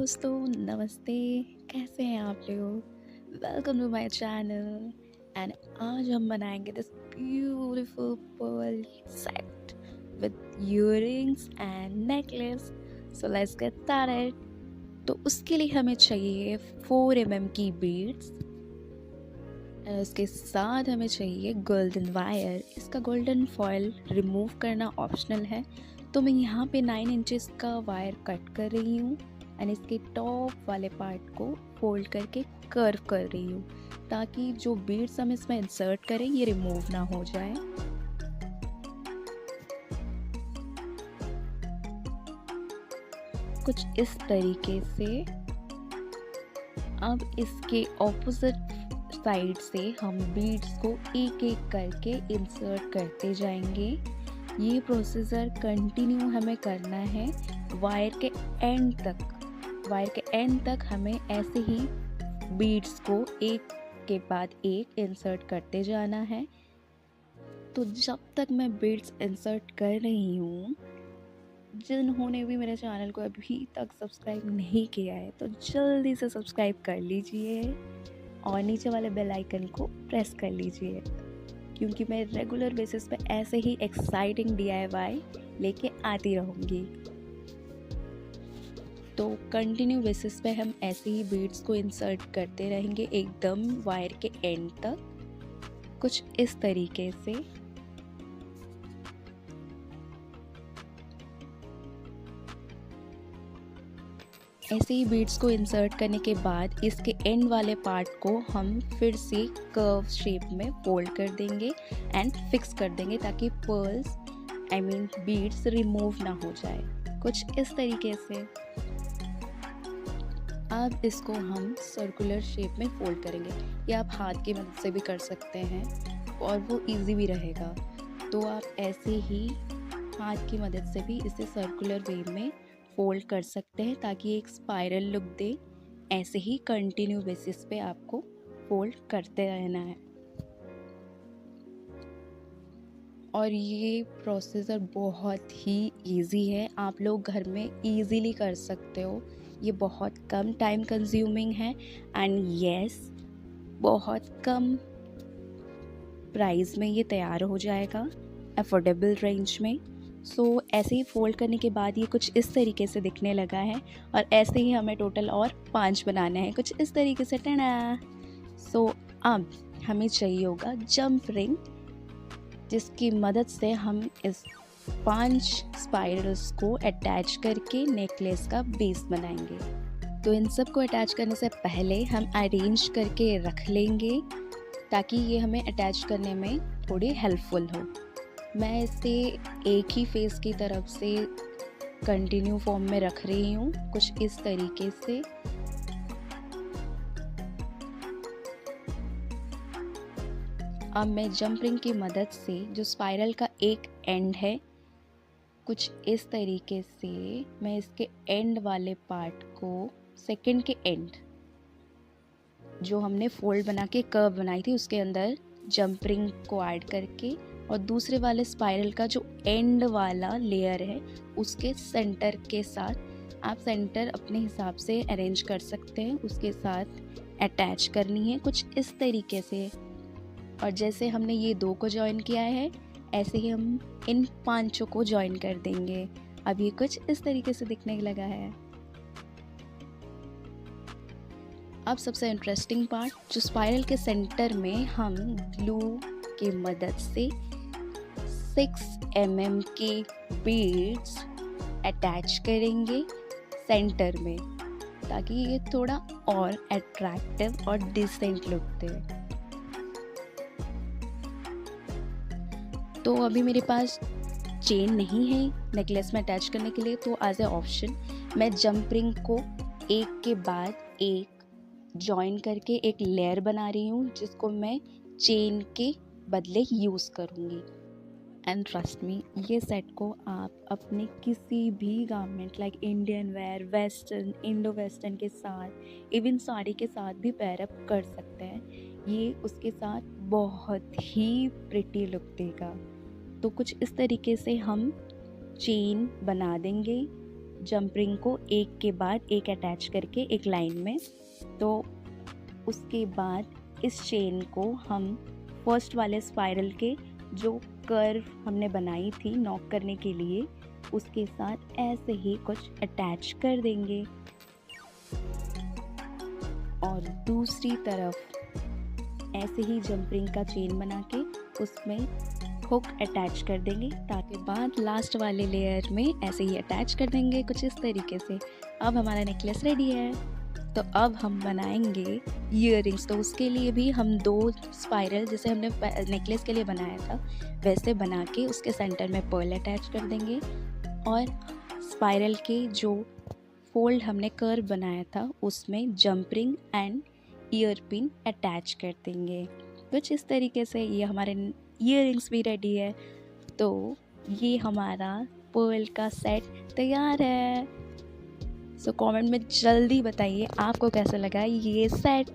दोस्तों, नमस्ते। कैसे हैं आप लोग? Welcome to my channel. And आज हम बनाएंगे this beautiful pearl set with earrings and necklace. So let's get started. तो उसके लिए हमें चाहिए 4 mm की बीड्स। उसके साथ हमें चाहिए गोल्डन वायर। इसका गोल्डन फॉयल रिमूव करना ऑप्शनल है, तो मैं यहाँ पे 9 इंचेस का वायर कट कर रही हूँ एंड इसके टॉप वाले पार्ट को फोल्ड करके कर्व कर रही हूँ, ताकि जो बीड्स हम इसमें इंसर्ट करें ये रिमूव ना हो जाए। कुछ इस तरीके से। अब इसके ऑपोजिट साइड से हम बीड्स को एक एक करके इंसर्ट करते जाएंगे। ये प्रोसीजर कंटिन्यू हमें करना है वायर के एंड तक। वायर के एंड तक हमें ऐसे ही बीड्स को एक के बाद एक इंसर्ट करते जाना है। तो जब तक मैं बीड्स इंसर्ट कर रही हूँ, जिन्होंने भी मेरे चैनल को अभी तक सब्सक्राइब नहीं किया है तो जल्दी से सब्सक्राइब कर लीजिए और नीचे वाले बेल आइकन को प्रेस कर लीजिए, क्योंकि मैं रेगुलर बेसिस पे ऐसे ही एक्साइटिंग DIY लेके आती रहूँगी। तो कंटिन्यू बेसिस पे हम ऐसे ही बीड्स को इंसर्ट करते रहेंगे एकदम वायर के एंड तक, कुछ इस तरीके से। ऐसे ही बीड्स को इंसर्ट करने के बाद इसके एंड वाले पार्ट को हम फिर से कर्व शेप में फोल्ड कर देंगे एंड फिक्स कर देंगे, ताकि पर्ल्स बीड्स रिमूव ना हो जाए, कुछ इस तरीके से। अब इसको हम सर्कुलर शेप में फोल्ड करेंगे, या आप हाथ की मदद से भी कर सकते हैं और वो इजी भी रहेगा। तो आप ऐसे ही हाथ की मदद से भी इसे सर्कुलर वे में फोल्ड कर सकते हैं, ताकि एक स्पाइरल लुक दे। ऐसे ही कंटिन्यू बेसिस पे आपको फोल्ड करते रहना है। और ये प्रोसीजर बहुत ही इजी है, आप लोग घर में इजीली कर सकते हो। ये बहुत कम टाइम कंज्यूमिंग है एंड यस, बहुत कम प्राइस में ये तैयार हो जाएगा, अफोर्डेबल रेंज में। सो ऐसे ही फोल्ड करने के बाद ये कुछ इस तरीके से दिखने लगा है, और ऐसे ही हमें टोटल और 5 बनाने हैं, कुछ इस तरीके से। टना। सो अब हमें चाहिए होगा जंप रिंग, जिसकी मदद से हम इस 5 स्पाइरल्स को अटैच करके नेकलेस का बेस बनाएंगे। तो इन सब को अटैच करने से पहले हम अरेंज करके रख लेंगे, ताकि ये हमें अटैच करने में थोड़ी हेल्पफुल हो। मैं इसे एक ही फेस की तरफ से कंटिन्यू फॉर्म में रख रही हूँ, कुछ इस तरीके से। अब मैं जंप रिंग की मदद से जो स्पाइरल का एक एंड है, कुछ इस तरीके से मैं इसके एंड वाले पार्ट को, सेकंड के एंड जो हमने फोल्ड बना के कर्व बनाई थी, उसके अंदर जंप रिंग को ऐड करके, और दूसरे वाले स्पाइरल का जो एंड वाला लेयर है उसके सेंटर के साथ, आप सेंटर अपने हिसाब से अरेंज कर सकते हैं, उसके साथ अटैच करनी है, कुछ इस तरीके से। और जैसे हमने ये 2 को ज्वाइन किया है, ऐसे ही हम इन 5 को ज्वाइन कर देंगे। अब ये कुछ इस तरीके से दिखने लगा है। अब सबसे इंटरेस्टिंग पार्ट, जो स्पाइरल के सेंटर में हम ग्लू की मदद से 6 mm के बीड्स अटैच करेंगे सेंटर में, ताकि ये थोड़ा और अट्रैक्टिव और डिसेंट लुक दे। तो अभी मेरे पास चेन नहीं है नेकलेस में अटैच करने के लिए, तो एज ए ऑप्शन मैं जंप रिंग को एक के बाद एक जॉइन करके एक लेयर बना रही हूँ, जिसको मैं चेन के बदले यूज़ करूँगी। एंड ट्रस्ट मी, ये सेट को आप अपने किसी भी garment like Indian wear, western, Indo western के साथ, इवन साड़ी के साथ भी पेयर अप कर सकते हैं। ये उसके साथ बहुत ही प्रिटी लुक देगा। तो कुछ इस तरीके से हम चेन बना देंगे जंप रिंग को एक के बाद एक अटैच करके एक लाइन में। तो उसके बाद इस चेन को हम फर्स्ट वाले स्पाइरल के जो कर्व हमने बनाई थी नॉक करने के लिए, उसके साथ ऐसे ही कुछ अटैच कर देंगे और दूसरी तरफ ऐसे ही जंप रिंग का चेन बना के उसमें हुक अटैच कर देंगे, ताकि बाद लास्ट वाले लेयर में ऐसे ही अटैच कर देंगे कुछ इस तरीके से। अब हमारा नेकलेस रेडी है। तो अब हम बनाएंगे ईयरिंग्स। तो उसके लिए भी हम 2 स्पाइरल जैसे हमने नेकलेस के लिए बनाया था वैसे बना के उसके सेंटर में पर्ल अटैच कर देंगे और स्पाइरल के जो फोल्ड हमने कर्व बनाया था उसमें jump ring and year pin attach कर देंगे कुछ इस तरीके से। ये हमारे ईयरिंग्स भी रेडी है। तो ये हमारा पर्ल का सेट तैयार है। सो कमेंट में जल्दी बताइए आपको कैसा लगा ये सेट।